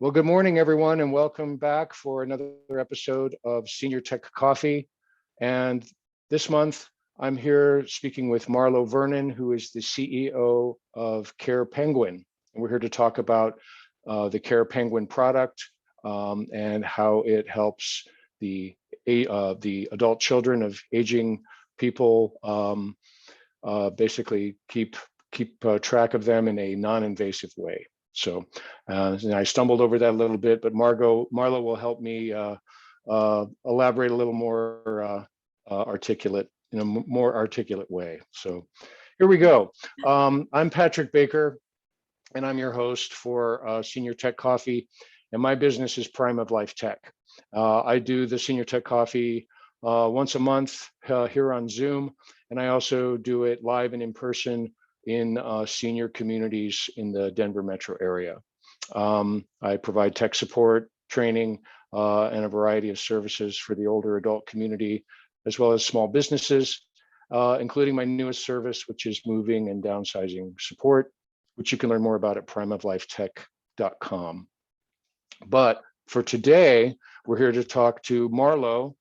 Well, good morning, everyone, and welcome back for another episode of Senior Tech Coffee. And this month, I'm here speaking with Marlo Vernon, who is the CEO of CarePenguin. And we're here to talk about the CarePenguin product and how it helps the adult children of aging people basically keep track of them in a non-invasive way. So I stumbled over that a little bit, but Marlo will help me elaborate a little more articulate, in a more articulate way. So here we go. I'm Patrick Baker, and I'm your host for Senior Tech Coffee, and my business is Prime of Life Tech. I do the Senior Tech Coffee once a month here on Zoom, and I also do it live and in person in senior communities in the Denver metro area. I provide tech support, training, and a variety of services for the older adult community, as well as small businesses, including my newest service, which is moving and downsizing support, which you can learn more about at primeoflifetech.com. But for today, we're here to talk to Marlo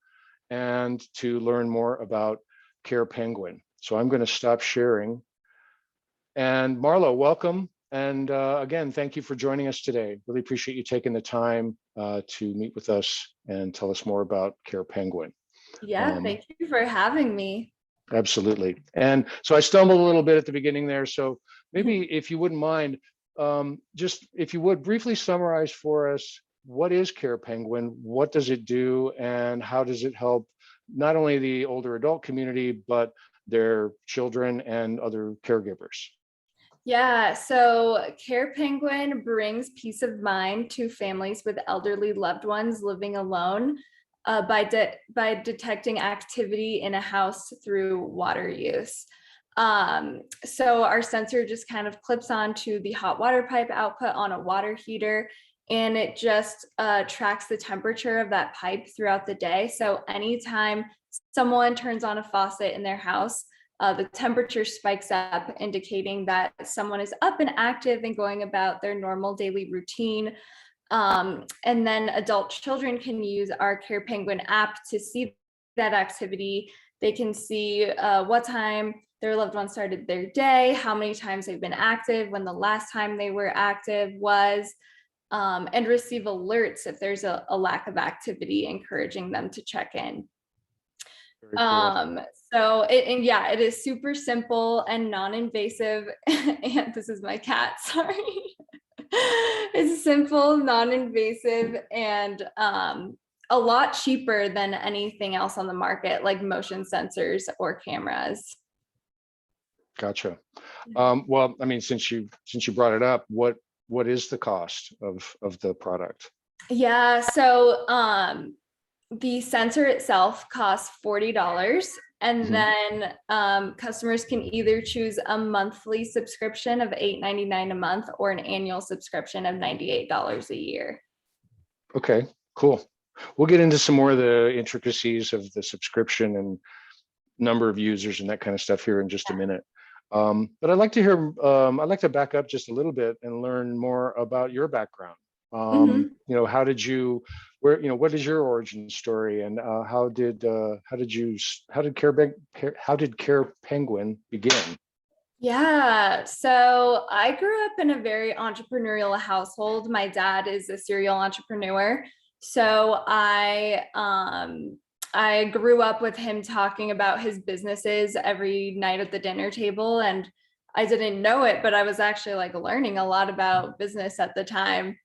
and to learn more about CarePenguin. So I'm going to stop sharing. And Marlo, welcome. And again, thank you for joining us today. Really appreciate you taking the time to meet with us and tell us more about CarePenguin. Yeah, thank you for having me. Absolutely. And so I stumbled a little bit at the beginning there. So maybe if you wouldn't mind, just if you would briefly summarize for us, what is CarePenguin? What does it do? And how does it help not only the older adult community, but their children and other caregivers? Yeah, so CarePenguin brings peace of mind to families with elderly loved ones living alone by detecting activity in a house through water use. So our sensor just kind of clips onto the hot water pipe output on a water heater, and it just tracks the temperature of that pipe throughout the day. So anytime someone turns on a faucet in their house, the temperature spikes up, indicating that someone is up and active and going about their normal daily routine. And then adult children can use our CarePenguin app to see that activity. They can see what time their loved one started their day, how many times they've been active, when the last time they were active was, and receive alerts if there's a lack of activity, encouraging them to check in. Cool. So it is super simple and non-invasive. And this is my cat, sorry. It's simple, non-invasive, and a lot cheaper than anything else on the market, like motion sensors or cameras. Gotcha. Well, I mean, since you brought it up, what is the cost of the product? Yeah, so the sensor itself costs $40, and then customers can either choose a monthly subscription of $8.99 a month or an annual subscription of $98 a year. Okay, cool. We'll get into some more of the intricacies of the subscription and number of users and that kind of stuff here in just a minute. But I'd like to hear, I'd like to back up just a little bit and learn more about your background. You know, how did you, what is your origin story, and how did CarePenguin begin? Yeah, so I grew up in a very entrepreneurial household. My dad is a serial entrepreneur, so I grew up with him talking about his businesses every night at the dinner table, and I didn't know it, but I was actually like learning a lot about business at the time.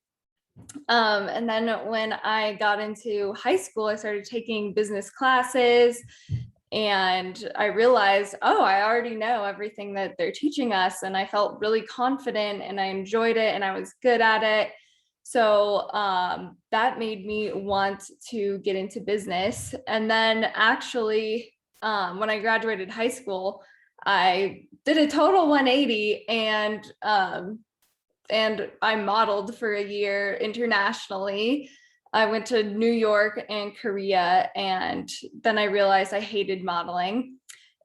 And then when I got into high school, I started taking business classes, and I realized, oh, I already know everything that they're teaching us. And I felt really confident, and I enjoyed it, and I was good at it. So that made me want to get into business. And then actually, when I graduated high school, I did a total 180, and I modeled for a year internationally. I went to New York and Korea, and then I realized I hated modeling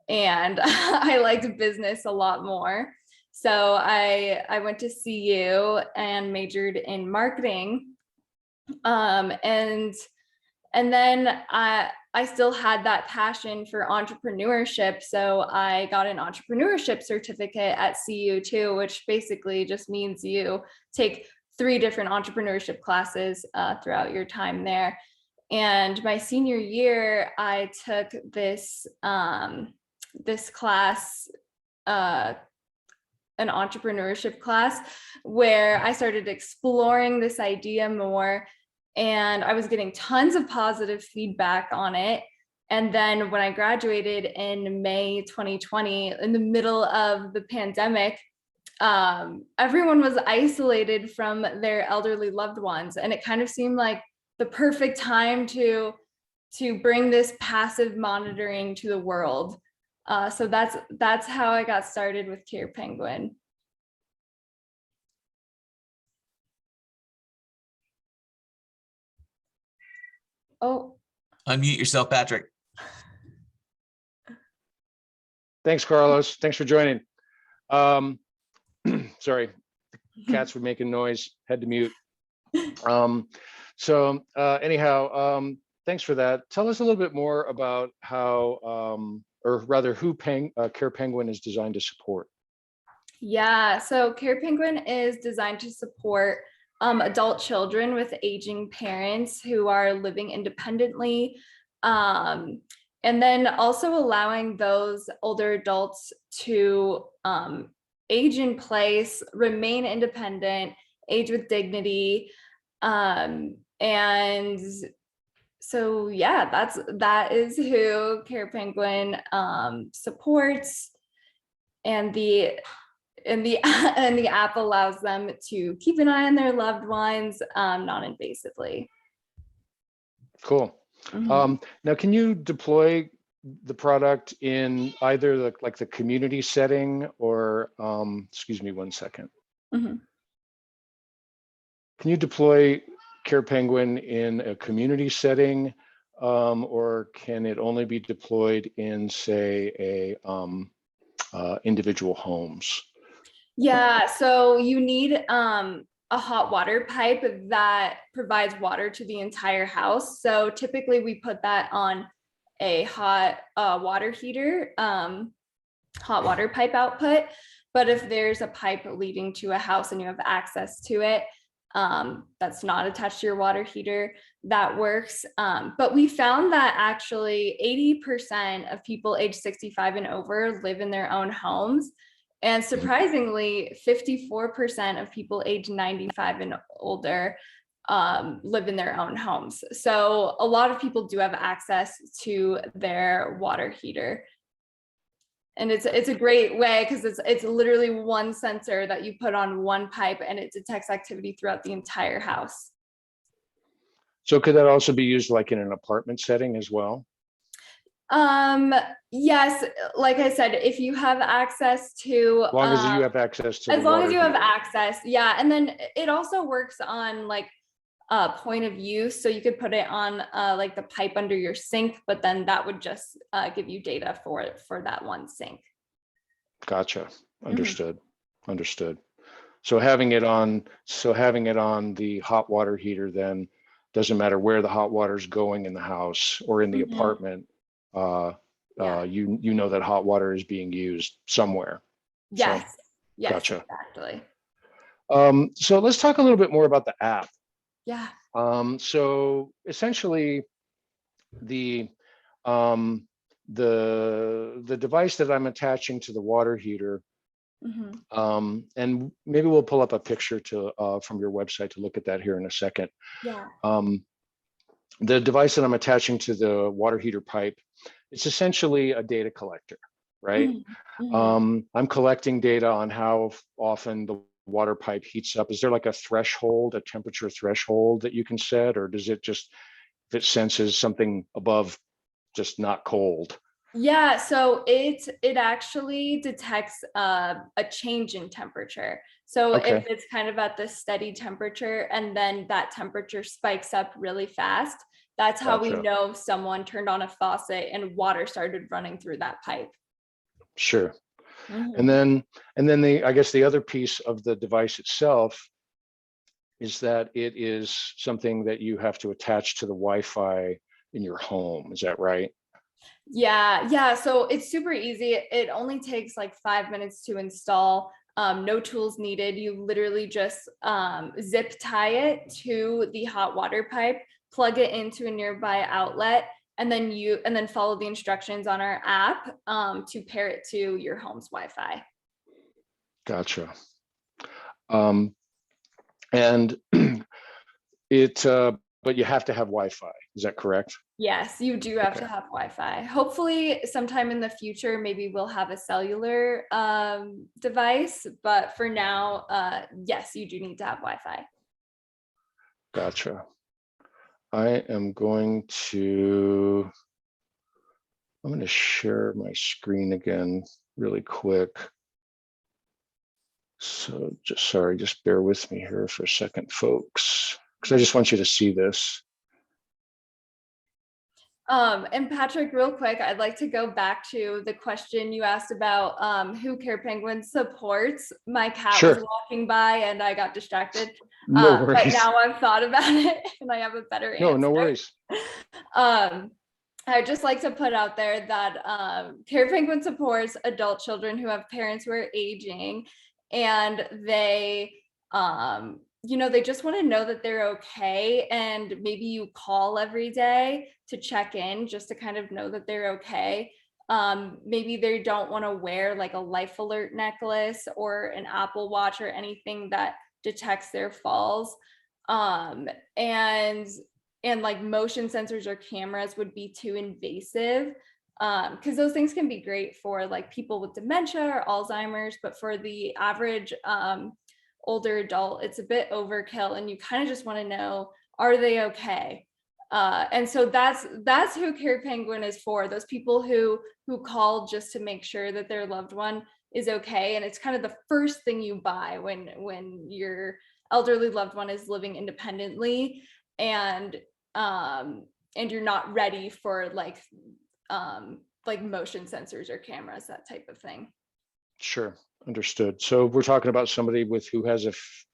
and I liked business a lot more. So I went to CU and majored in marketing. And then I still had that passion for entrepreneurship. So I got an entrepreneurship certificate at CU too, which basically just means you take 3 different entrepreneurship classes throughout your time there. And my senior year, I took this this class, an entrepreneurship class, where I started exploring this idea more, and I was getting tons of positive feedback on it. And then when I graduated in May 2020, in the middle of the pandemic, everyone was isolated from their elderly loved ones, and it kind of seemed like the perfect time to bring this passive monitoring to the world. So that's how I got started with CarePenguin. Oh, Unmute yourself, Patrick. Thanks, Carlos. Thanks for joining. Sorry, the cats were making noise, had to mute. Anyhow, thanks for that. Tell us a little bit more about how, or rather who CarePenguin is designed to support. yeah. So CarePenguin is designed to support adult children with aging parents who are living independently. And then also allowing those older adults to age in place, remain independent, age with dignity. And so, yeah, that is who CarePenguin supports. And the app allows them to keep an eye on their loved ones non-invasively. Cool. Now, can you deploy the product in either the community setting or, excuse me one second. Mm-hmm. Can you deploy CarePenguin in a community setting, or can it only be deployed in, say, individual homes? Yeah, so you need a hot water pipe that provides water to the entire house. So typically we put that on a hot water heater, hot water pipe output. But if there's a pipe leading to a house and you have access to it, that's not attached to your water heater, that works. But we found that actually 80% of people age 65 and over live in their own homes. And surprisingly, 54% of people age 95 and older live in their own homes. So a lot of people do have access to their water heater. And it's a great way because it's literally one sensor that you put on one pipe and it detects activity throughout the entire house. So could that also be used like in an apartment setting as well? Yes, like I said, if you have access to, As long as you have access to as the long water as you have heater. access, yeah. And then it also works on like point of use. So you could put it on like the pipe under your sink, but then that would just give you data for that one sink. Gotcha. Understood. Understood. So having it on the hot water heater then doesn't matter where the hot water is going in the house or in the apartment. You know that hot water is being used somewhere. Yes. So, yes. Gotcha. Exactly. So let's talk a little bit more about the app. Yeah. So essentially, the device that I'm attaching to the water heater, and maybe we'll pull up a picture from your website to look at that here in a second. Yeah. The device that I'm attaching to the water heater pipe, it's essentially a data collector, right? I'm collecting data on how often the water pipe heats up. Is there like a threshold, a temperature threshold that you can set, or does it just, if it senses something above just not cold? Yeah, so it actually detects a change in temperature. So Okay. if it's kind of at this steady temperature and then that temperature spikes up really fast, that's how we Gotcha. know someone turned on a faucet and water started running through that pipe. Sure. And then I guess the other piece of the device itself is that it is something that you have to attach to the Wi-Fi in your home. Is that right? Yeah. So it's super easy. It only takes like 5 minutes to install. No tools needed. You literally just zip tie it to the hot water pipe, plug it into a nearby outlet, and then follow the instructions on our app to pair it to your home's Wi-Fi. Gotcha. And but you have to have Wi-Fi. Is that correct? Yes, you do have to Okay. have Wi-Fi. Hopefully sometime in the future, maybe we'll have a cellular device, but for now, yes, you do need to have Wi-Fi. Gotcha. I'm going to share my screen again really quick. So just bear with me here for a second, folks, because I just want you to see this. And Patrick, real quick, I'd like to go back to the question you asked about who CarePenguin supports. My cat was Sure. walking by and I got distracted. No But worries. now I've thought about it and I have a better answer. No worries. I'd just like to put out there that CarePenguin supports adult children who have parents who are aging, and they they just want to know that they're okay, and maybe you call every day to check in just to kind of know that they're okay. Maybe they don't want to wear like a life alert necklace or an Apple Watch or anything that detects their falls. And like motion sensors or cameras would be too invasive, because those things can be great for like people with dementia or Alzheimer's, but for the average older adult, it's a bit overkill, and you kind of just want to know, are they okay? And so that's who CarePenguin is for, those people who call just to make sure that their loved one is okay. And it's kind of the first thing you buy when your elderly loved one is living independently, and you're not ready for like motion sensors or cameras, that type of thing. Sure, understood. So we're talking about somebody who has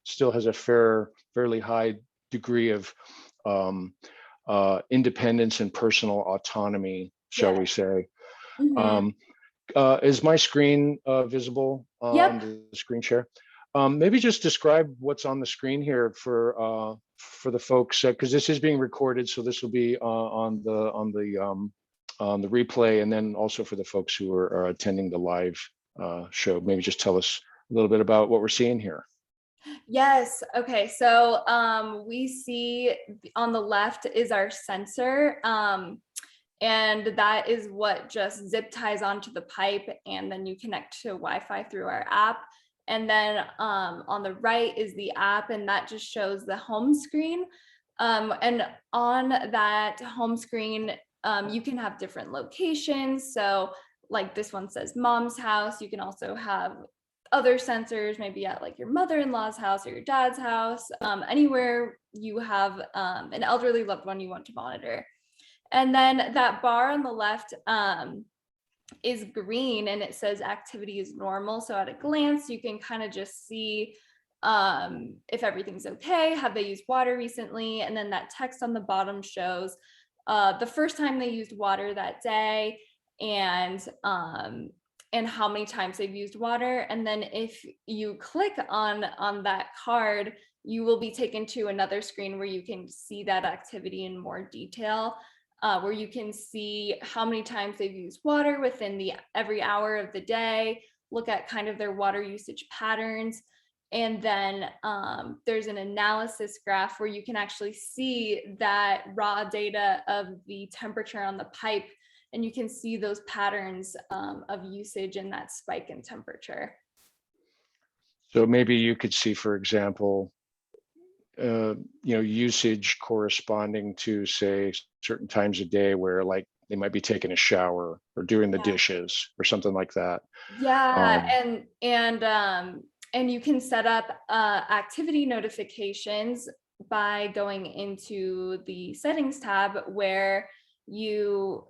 still has a fairly high degree of independence and personal autonomy, shall we say. Mhm. Is my screen visible on Yep. the screen share? Maybe just describe what's on the screen here for the folks, because this is being recorded, so this will be on the replay, and then also for the folks who are attending the live show. Maybe just tell us a little bit about what we're seeing here. Yes. Okay. So we see on the left is our sensor. And that is what just zip ties onto the pipe, and then you connect to Wi-Fi through our app. And then on the right is the app, and that just shows the home screen. And on that home screen, you can have different locations. So like this one says mom's house. You can also have other sensors, maybe at like your mother-in-law's house or your dad's house, anywhere you have an elderly loved one you want to monitor. And then that bar on the left is green, and it says activity is normal. So at a glance, you can kind of just see if everything's okay, have they used water recently? And then that text on the bottom shows the first time they used water that day, and how many times they've used water. And then if you click on that card, you will be taken to another screen where you can see that activity in more detail, where you can see how many times they've used water within every hour of the day, look at kind of their water usage patterns. And then there's an analysis graph where you can actually see that raw data of the temperature on the pipe, and you can see those patterns of usage and that spike in temperature. So maybe you could see, for example, usage corresponding to, say, certain times of day where like they might be taking a shower or doing the dishes or something like that. Yeah, and you can set up activity notifications by going into the settings tab, where you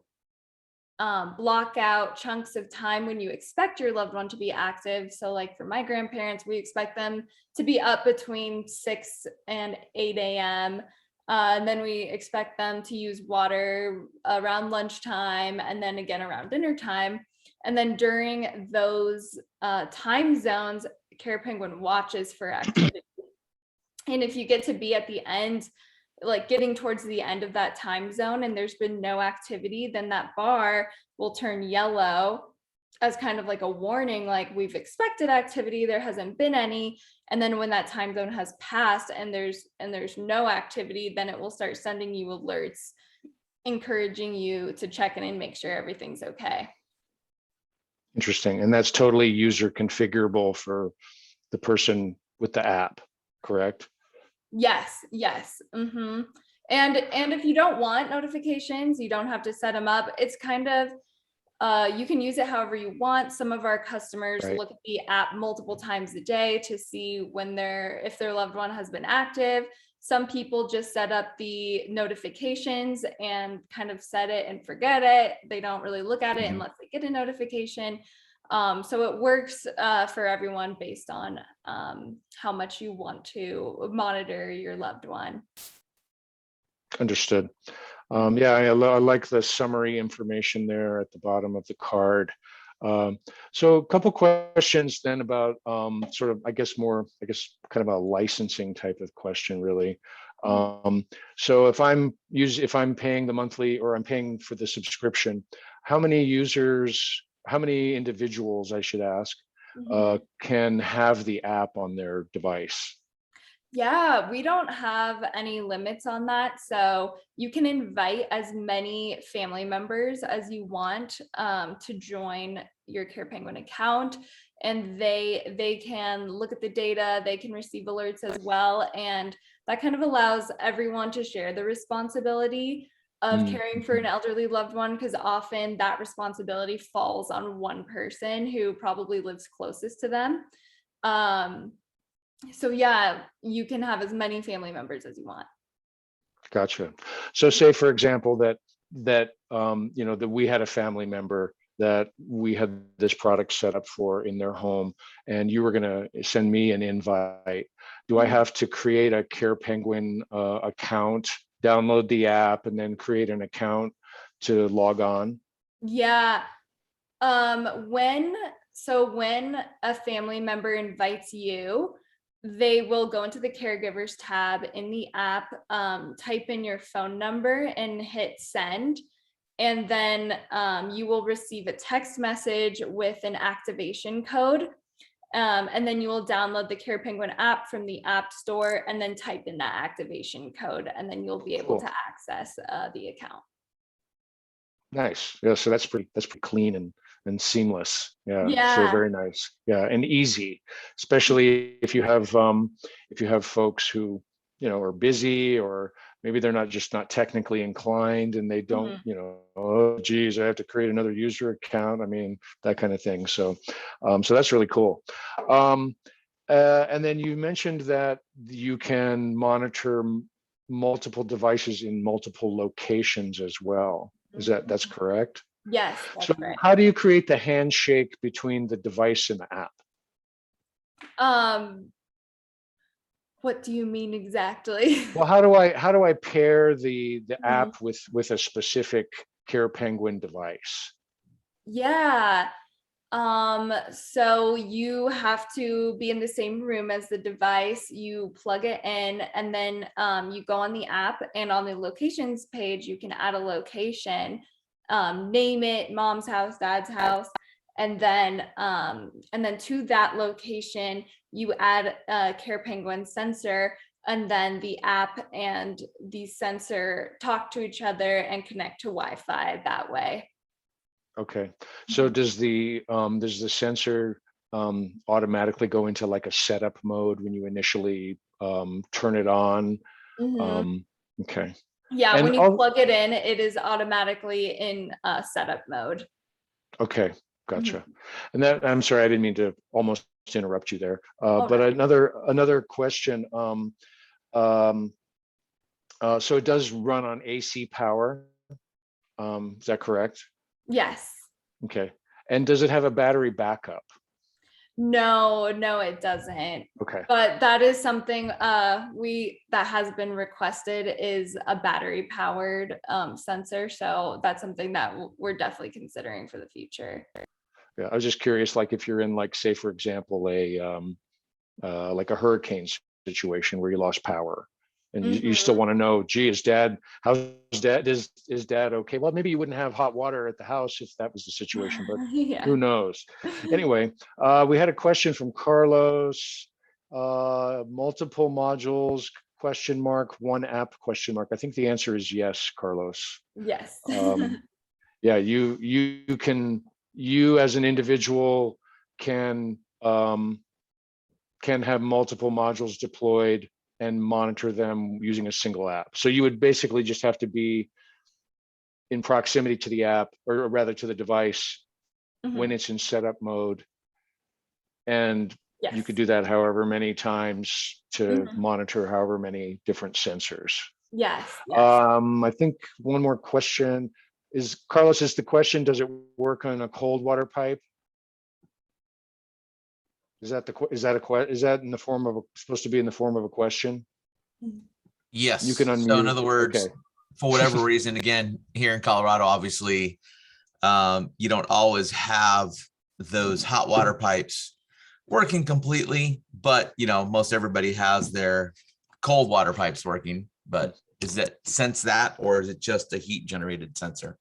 block out chunks of time when you expect your loved one to be active. So like for my grandparents, we expect them to be up between 6 and 8 a.m. And then we expect them to use water around lunchtime and then again around dinner time. And then during those time zones, CarePenguin watches for activity. And if you get to be at the end, like getting towards the end of that time zone and there's been no activity, then that bar will turn yellow as kind of like a warning, like we've expected activity, there hasn't been any. And then when that time zone has passed and there's no activity, then it will start sending you alerts, encouraging you to check in and make sure everything's okay. Interesting. And that's totally user configurable for the person with the app, correct? Yes. And if you don't want notifications, you don't have to set them up. It's kind of you can use it however you want. Some of our customers look at the app multiple times a day to see if their loved one has been active. Some people just set up the notifications and kind of set it and forget it. They don't really look at it unless they get a notification. So it works for everyone based on how much you want to monitor your loved one. Understood. Yeah, I like the summary information there at the bottom of the card. So a couple questions then about sort of, I guess kind of a licensing type of question, really. So if I'm paying the monthly or I'm paying for the subscription, how many individuals, I should ask, can have the app on their device? Yeah, we don't have any limits on that. So you can invite as many family members as you want to join your CarePenguin account. And they can look at the data, they can receive alerts as well. And that kind of allows everyone to share the responsibility of caring for an elderly loved one, because often that responsibility falls on one person who probably lives closest to them. So yeah, you can have as many family members as you want. Gotcha. So say, for example, that we had a family member that we had this product set up for in their home, and you were going to send me an invite. Do I have to create a CarePenguin account, download the app, and then create an account to log on? Yeah. When a family member invites you, they will go into the caregivers tab in the app, type in your phone number and hit send. And then you will receive a text message with an activation code. And then you will download the CarePenguin app from the App Store and then type in that activation code. And then you'll be able to access the account. Nice. Yeah, so that's pretty clean and seamless. Yeah. So very nice. Yeah, and easy, especially if you have folks who are busy, or maybe they're not technically inclined and they don't, oh geez, I have to create another user account. I mean, that kind of thing. So so that's really cool. And then you mentioned that you can monitor multiple devices in multiple locations as well. That's correct? Yes, that's so right. How do you create the handshake between the device and the app? What do you mean exactly? Well, how do I pair the app with a specific CarePenguin device? Yeah. So you have to be in the same room as the device, you plug it in, and then you go on the app, and on the locations page, you can add a location, name it mom's house, dad's house, and then to that location, you add a CarePenguin sensor, and then the app and the sensor talk to each other and connect to Wi-Fi that way. Okay, so does the sensor automatically go into like a setup mode when you initially turn it on? Okay. Yeah, and when you plug it in, it is automatically in setup mode. Okay, gotcha. And that, I'm sorry, I didn't mean to almost interrupt you there. But no. another question. So it does run on AC power. Is that correct? Yes. Okay. And does it have a battery backup? No, it doesn't. Okay. But that is something that has been requested, is a battery powered sensor. So that's something that we're definitely considering for the future. Yeah, I was just curious, like if you're in, like, say, for example, like a hurricane situation where you lost power, and you still want to know, gee, is dad okay? Well, maybe you wouldn't have hot water at the house if that was the situation, but Yeah. who knows? Anyway, we had a question from Carlos. Multiple modules, question mark, one app, question mark. I think the answer is yes, Carlos. Yes. Yeah, you as an individual can have multiple modules deployed and monitor them using a single app. So you would basically just have to be in proximity to the app, or rather to the device, when it's in setup mode. And Yes. you could do that however many times to monitor however many different sensors. Yes. I think one more question is, Carlos, is the question, does it work on a cold water pipe? Is that in the form of supposed to be in the form of a question? Yes. You can unmute. So in other words, Okay. for whatever reason, again, here in Colorado, obviously, you don't always have those hot water pipes working completely, but most everybody has their cold water pipes working. But is it sense that, or is it just a heat generated sensor?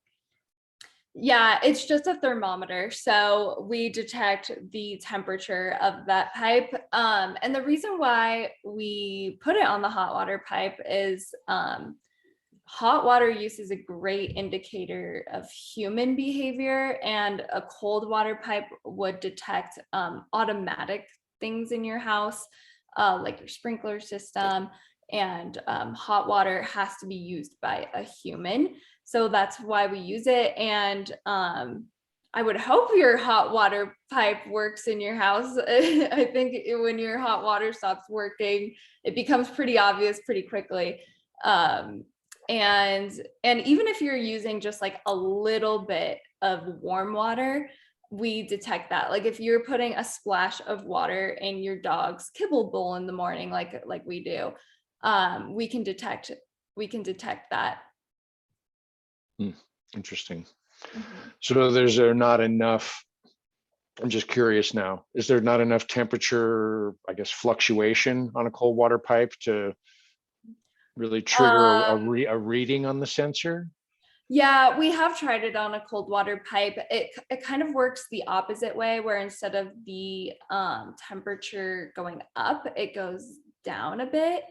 Yeah, it's just a thermometer. So we detect the temperature of that pipe. And the reason why we put it on the hot water pipe is hot water use is a great indicator of human behavior, and a cold water pipe would detect automatic things in your house, like your sprinkler system, and hot water has to be used by a human. So that's why we use it. And I would hope your hot water pipe works in your house. I think when your hot water stops working, it becomes pretty obvious pretty quickly. And even if you're using just like a little bit of warm water, we detect that. Like if you're putting a splash of water in your dog's kibble bowl in the morning, like we do, we can detect that. Interesting. So there not enough, I'm just curious now, is there not enough temperature, I guess, fluctuation on a cold water pipe to really trigger a reading on the sensor? Yeah, we have tried it on a cold water pipe. It kind of works the opposite way, where instead of the temperature going up, it goes down a bit.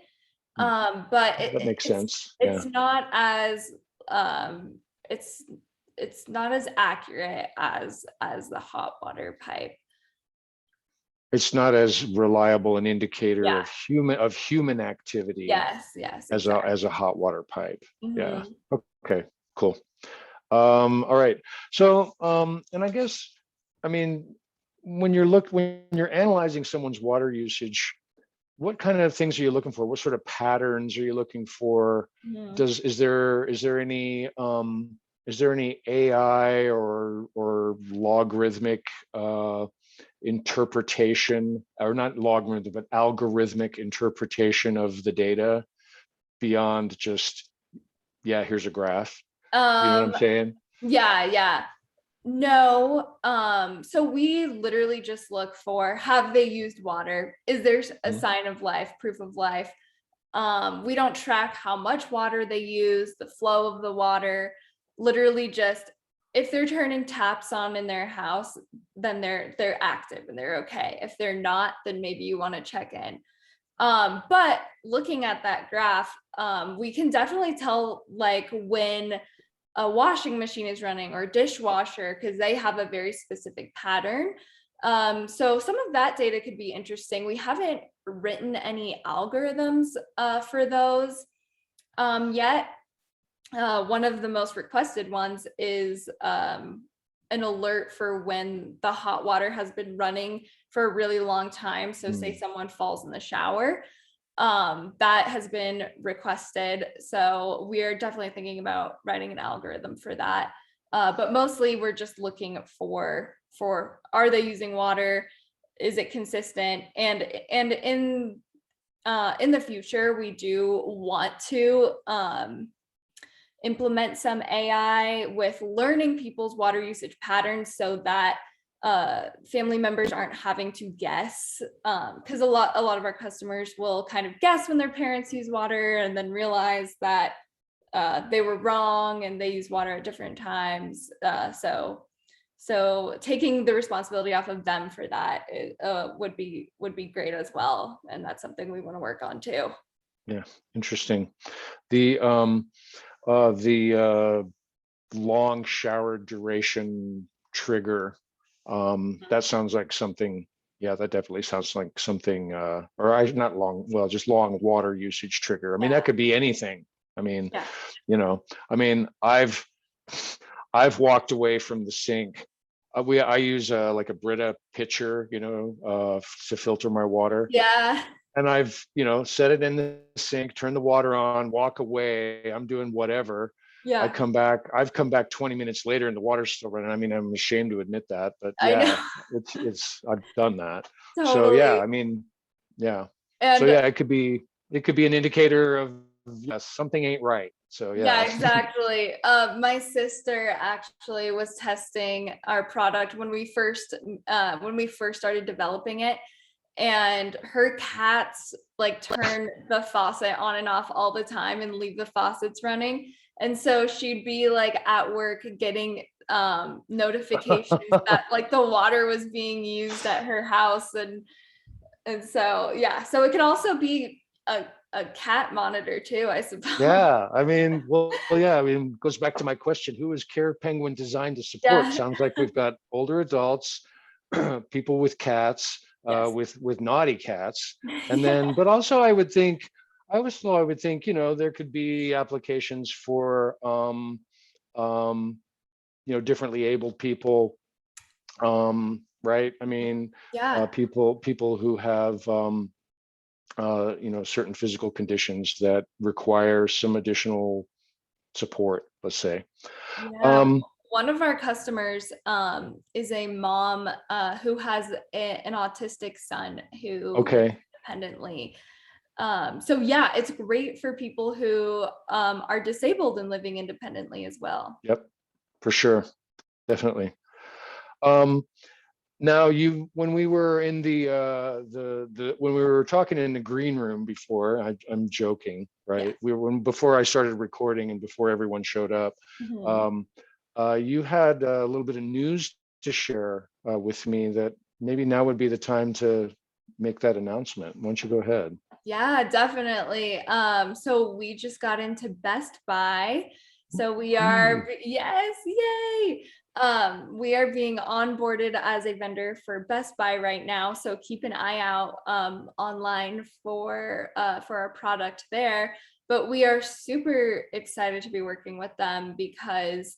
But that makes sense. It's not as it's not as accurate as the hot water pipe. It's not as reliable an indicator of human activity. Yes, exactly. as a hot water pipe. Yeah. Okay, cool. All right. So and I guess, I mean, when you're analyzing someone's water usage, what kind of things are you looking for? What sort of patterns are you looking for? Is there any AI or logarithmic interpretation, or not logarithmic, but algorithmic interpretation of the data beyond just, yeah, here's a graph? You know what I'm saying? Yeah. No. So we literally just look for, have they used water? Is there a sign of life, proof of life? We don't track how much water they use, the flow of the water. Literally just, if they're turning taps on in their house, then they're active and they're okay. If they're not, then maybe you want to check in. But looking at that graph, we can definitely tell like when a washing machine is running or dishwasher, because they have a very specific pattern. So some of that data could be interesting. We haven't written any algorithms for those yet. One of the most requested ones is an alert for when the hot water has been running for a really long time. So say someone falls in the shower, that has been requested. So we are definitely thinking about writing an algorithm for that. But mostly we're just looking for are they using water? Is it consistent? And in the future, we do want to implement some AI with learning people's water usage patterns so that family members aren't having to guess, because a lot of our customers will kind of guess when their parents use water and then realize that they were wrong and they use water at different times. So taking the responsibility off of them for that would be great as well, and that's something we want to work on too. Yeah, interesting. The long shower duration trigger, that sounds like something. Yeah, that definitely sounds like something. Not long. Well, just long water usage trigger. I mean, that could be anything. I mean, I mean, I've walked away from the sink. I use like a Brita pitcher, to filter my water. Yeah. And I've, set it in the sink, turn the water on, walk away. I'm doing whatever. Yeah. I've come back 20 minutes later and the water's still running. I mean, I'm ashamed to admit that, but I know. I've done that. Totally. So yeah, I mean, yeah. And so yeah, it could be an indicator of something ain't right. So yeah, exactly. My sister actually was testing our product when we first started developing it, and her cats like turn the faucet on and off all the time and leave the faucets running. And so she'd be like at work getting notifications that like the water was being used at her house, and so yeah, so it can also be a cat monitor too, I suppose. Yeah, I mean, yeah, I mean, it goes back to my question: who is CarePenguin designed to support? Yeah. Sounds like we've got older adults, people with cats, Yes. with naughty cats, and then, but also I would think, there could be applications for, differently abled people, right? I mean, Yeah. people who have, certain physical conditions that require some additional support, let's say. Yeah. One of our customers is a mom who has an autistic son who lives independently. So yeah, it's great for people who are disabled and living independently as well. Yep, for sure, definitely. Now, when we were in when we were talking in the green room before, I'm joking, right? Before I started recording and before everyone showed up, you had a little bit of news to share with me that maybe now would be the time to make that announcement. Why don't you go ahead? Yeah, definitely. So we just got into Best Buy. So we are, yes, yay. We are being onboarded as a vendor for Best Buy right now. So keep an eye out online for our product there. But we are super excited to be working with them because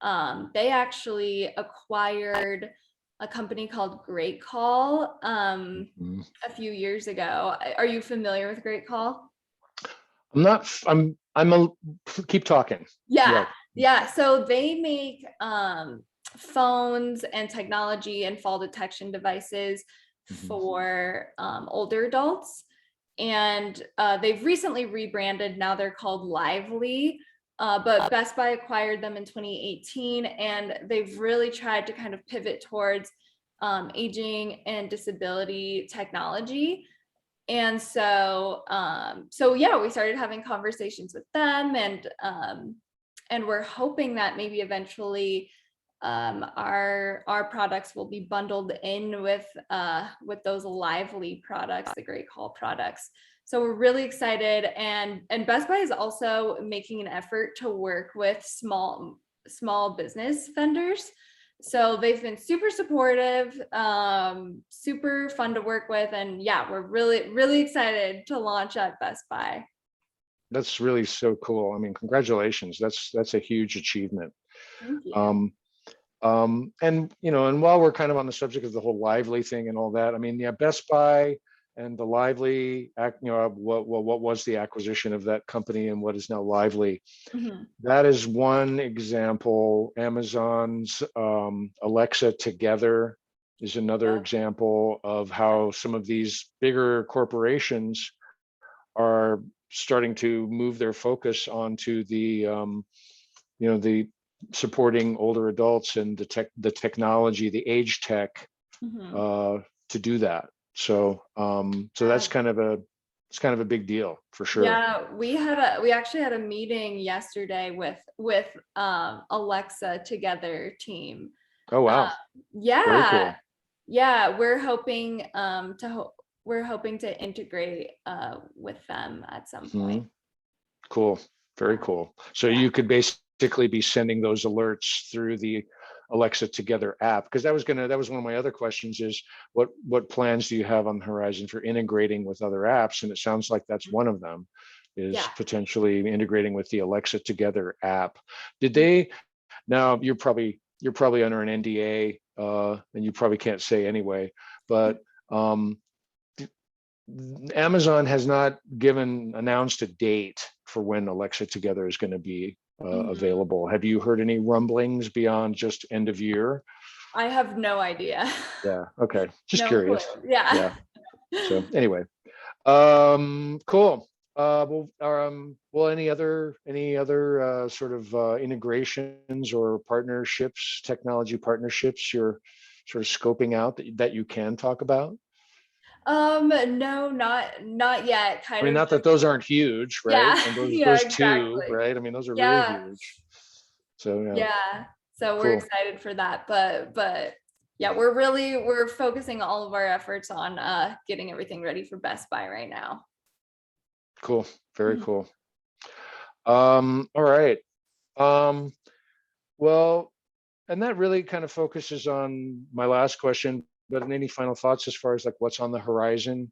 they actually acquired a company called Great Call a few years ago. Are you familiar with Great Call? I'm not. Keep talking. Yeah. So they make phones and technology and fall detection devices for older adults. And they've recently rebranded. Now they're called Lively. But Best Buy acquired them in 2018, and they've really tried to kind of pivot towards aging and disability technology. And so yeah, we started having conversations with them, and we're hoping that maybe eventually our products will be bundled in with those Lively products, the Great Call products. So we're really excited, and Best Buy is also making an effort to work with small business vendors. So they've been super supportive, super fun to work with, and yeah, we're really excited to launch at Best Buy. That's really so cool. I mean, congratulations. That's a huge achievement. Thank you. And while we're kind of on the subject of the whole Lively thing and all that, I mean, yeah, Best Buy and the Lively, what was the acquisition of that company and what is now Lively. Mhm. That is one example. Amazon's Alexa Together is another Yeah. example of how some of these bigger corporations are starting to move their focus onto the the supporting older adults and the technology, the age tech Mhm. to do that. So that's kind of a big deal for sure. Yeah, we actually had a meeting yesterday with Alexa Together team. Oh wow, very Yeah, cool. yeah, we're hoping to integrate with them at some point. Mhm. Cool, very Yeah. cool. So Yeah. you could basically be sending those alerts through the Alexa Together app, because that was one of my other questions is what plans do you have on the horizon for integrating with other apps? And it sounds like that's one of them, is Yeah. potentially integrating with the Alexa Together app. Did they, now you're probably under an NDA and you probably can't say anyway, but Amazon has not announced a date for when Alexa Together is going to be Mhm. available. Have you heard any rumblings beyond just end of year? I have no idea. Yeah. Okay. Just No clue. curious. Yeah. Yeah. So anyway, cool. Any other sort of integrations or partnerships, technology partnerships you're sort of scoping out that you can talk about? No, not yet. I Kind mean, of not that just, those aren't huge, right? yeah, And those yeah, those two, exactly. right? I mean, those are really Yeah, huge. So yeah, yeah. So we're cool, excited for that, but yeah, we're focusing all of our efforts on getting everything ready for Best Buy right now. cool, very Mhm. cool. All right. Um, well, and that really kind of focuses on my last question, but any final thoughts as far as like what's on the horizon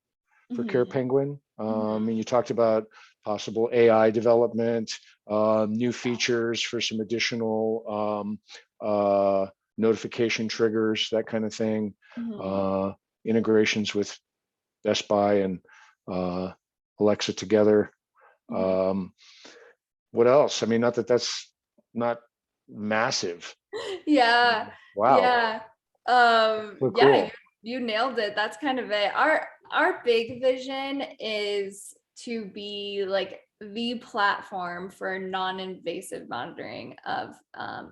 for Mhm. CarePenguin? Mhm. And you talked about possible AI development, new features for some additional notification triggers, that kind of thing, Mhm. uh, integrations with Best Buy and uh, Alexa Together. Mhm. Um, what else? I mean, not that that's not massive. Yeah, Wow, yeah. so Yeah, you cool. you nailed it. That's kind of it. Our big vision is to be like the platform for non-invasive monitoring of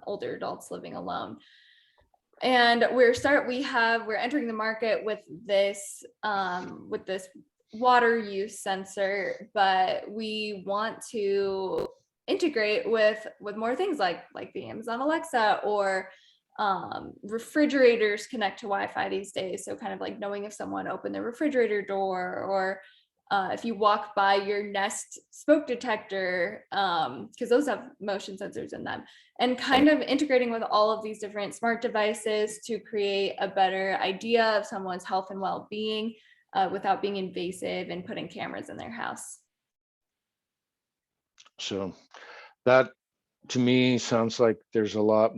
older adults living alone. And we're entering the market with this water use sensor, but we want to integrate with more things like the Amazon Alexa, or refrigerators connect to Wi-Fi these days, so kind of like knowing if someone opened the refrigerator door, or if you walk by your Nest smoke detector, because those have motion sensors in them, and kind of integrating with all of these different smart devices to create a better idea of someone's health and well-being, without being invasive and putting cameras in their house. So that to me sounds like um, there's a lot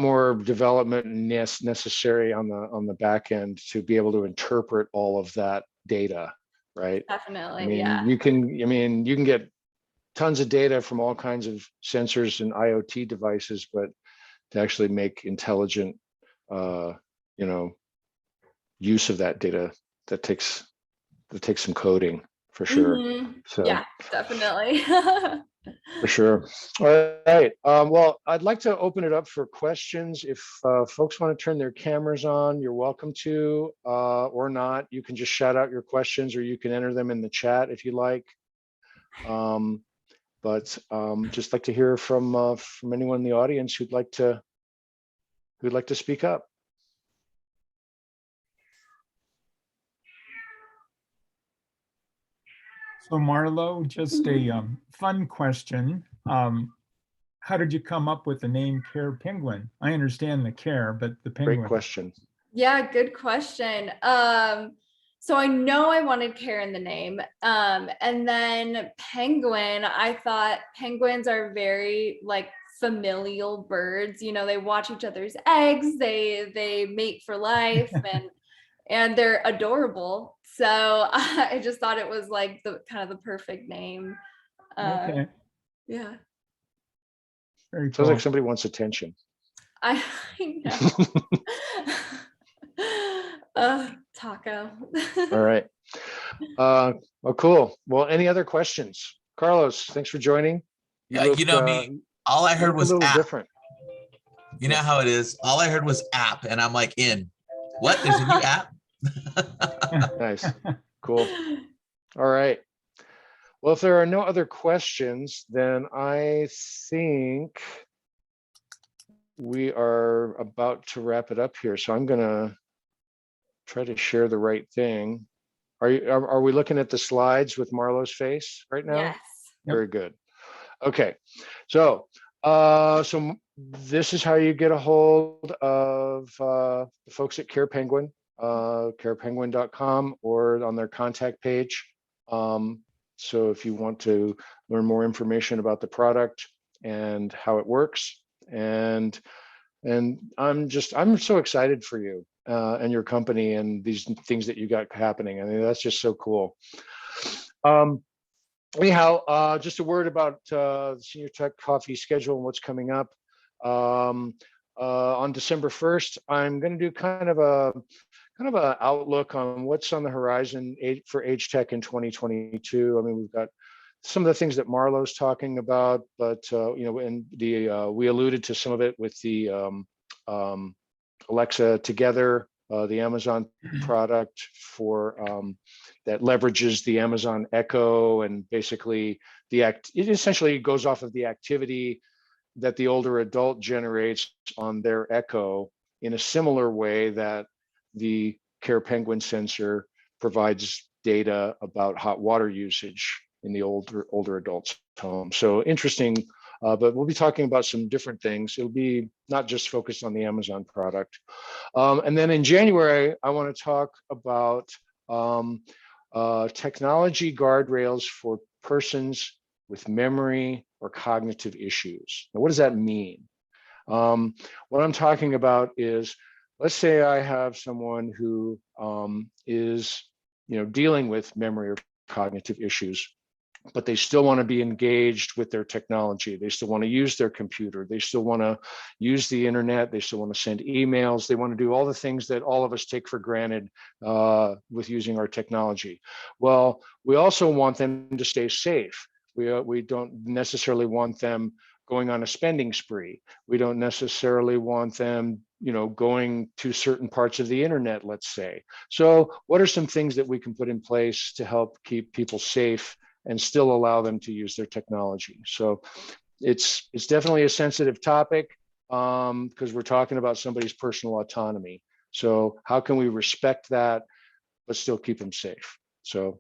more development necessary on the back end to be able to interpret all of that data, right? Definitely, yeah. I mean, you can get tons of data from all kinds of sensors and IoT devices, but to actually make intelligent, uh, you know, use of that data, that takes some coding for sure. So Yeah, definitely. for sure. All right. Well, I'd like to open it up for questions. If folks want to turn their cameras on, you're welcome to, or not. You can just shout out your questions, or you can enter them in the chat if you like. But just like to hear from anyone in the audience who'd like to speak up. So Marlo, just a fun question. How did you come up with the name CarePenguin? I understand the care, but the Great penguin. question. Yeah, good question. So I know I wanted care in the name. And then penguin, I thought penguins are very like familial birds. You know, they watch each other's eggs, they mate for life, and they're adorable. So I just thought it was like the kind of the perfect name. Okay, Yeah, very Sounds like cool. somebody wants attention. I know. Taco. All right. Well, cool. Well, any other questions? Carlos, thanks for joining. You Yeah, look, you know me, all I you heard look a was little app. different. You know how it is. All I heard was app, and I'm like, in what? There's a new app. Nice. Cool. All right. Well, if there are no other questions, then I think we are about to wrap it up here. So I'm gonna try to share the right thing. Are we looking at the slides with Marlo's face right now? Yes. Yep. Very good. Okay. So this is how you get a hold of the folks at CarePenguin, carepenguin.com, or on their contact page. So if you want to learn more information about the product and how it works, and I'm so excited for you and your company and these things that you got happening. I mean, that's just so cool. Anyhow, just a word about the Senior Tech Coffee schedule and what's coming up. On December 1st, I'm going to do kind of a outlook on what's on the horizon for Age Tech in 2022. I mean, we've got some of the things that Marlo's talking about, but and we alluded to some of it with the Alexa Together, the Amazon product for that leverages the Amazon Echo, and basically it essentially goes off of the activity that the older adult generates on their Echo in a similar way that the CarePenguin sensor provides data about hot water usage in the older adults' home. So interesting, but we'll be talking about some different things. It'll be not just focused on the Amazon product. And then in January, I want to talk about technology guardrails for persons with memory or cognitive issues. Now, what does that mean? What I'm talking about is, let's say I have someone who is dealing with memory or cognitive issues, but they still want to be engaged with their technology. They still want to use their computer. They still want to use the internet. They still want to send emails. They want to do all the things that all of us take for granted with using our technology. Well, we also want them to stay safe. We don't necessarily want them going on a spending spree. We don't necessarily want them going to certain parts of the internet, let's say. So what are some things that we can put in place to help keep people safe and still allow them to use their technology? So it's definitely a sensitive topic because we're talking about somebody's personal autonomy. So how can we respect that, but still keep them safe? So,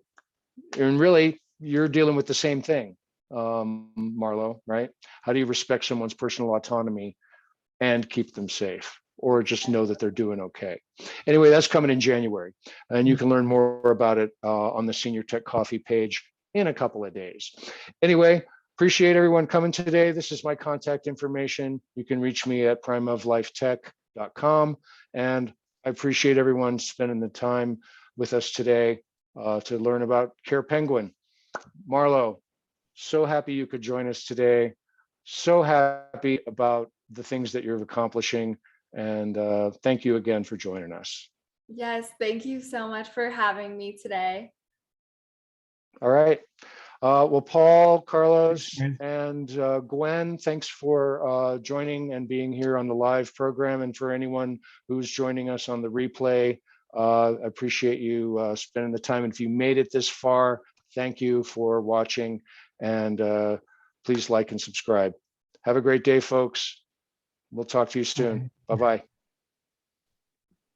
and really, you're dealing with the same thing, Marlo, right? How do you respect someone's personal autonomy and keep them safe, or just know that they're doing okay? Anyway, that's coming in January, and you can learn more about it on the Senior Tech Coffee page in a couple of days. Anyway, appreciate everyone coming today. This is my contact information. You can reach me at primeoflifetech.com, and I appreciate everyone spending the time with us today to learn about CarePenguin. Marlo, so happy you could join us today. So happy about the things that you're accomplishing, and thank you again for joining us. Yes, thank you so much for having me today. All right. Well, Paul, Carlos, Thanks, and Gwen, thanks for joining and being here on the live program. And for anyone who's joining us on the replay, I appreciate you spending the time. And if you made it this far, thank you for watching, and please like and subscribe. Have a great day, folks. We'll talk to you soon. Bye-bye.